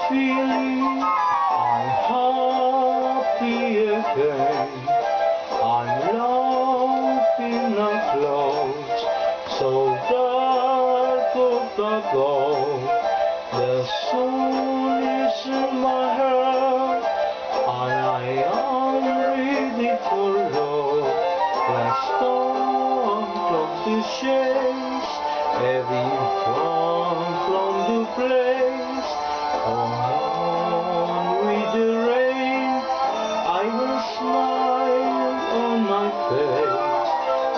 feeling I'm happy again. I'm lost in a cloud so dark of the gold. The sun is in my heart, and I am ready for love. Let's start from the chase, every fun from the place. Come on with the rain, I will smile on my face.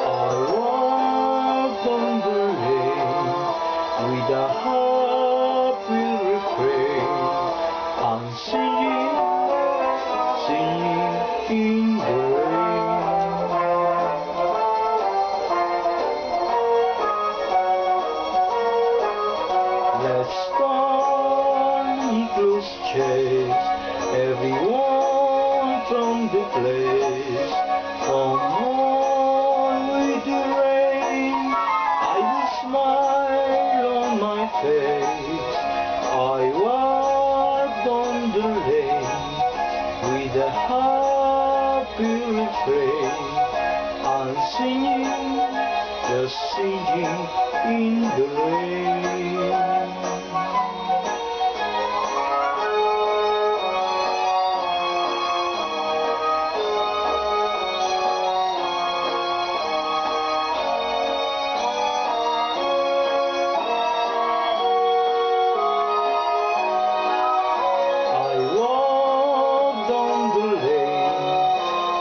I walk on the lane with a happy refrain. I'm singing, singing in the rain. Let's start close chase, everyone from the place. Come on with the rain, I will smile on my face. I walk on the lane with a happy refrain. I'm singing, just singing in the rain.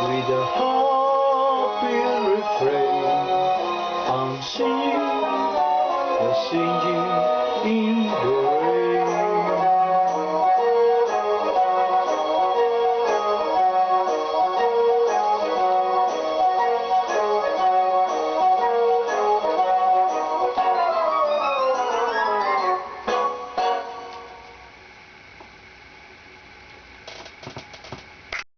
With a happy refrain, I'm singing in the rain.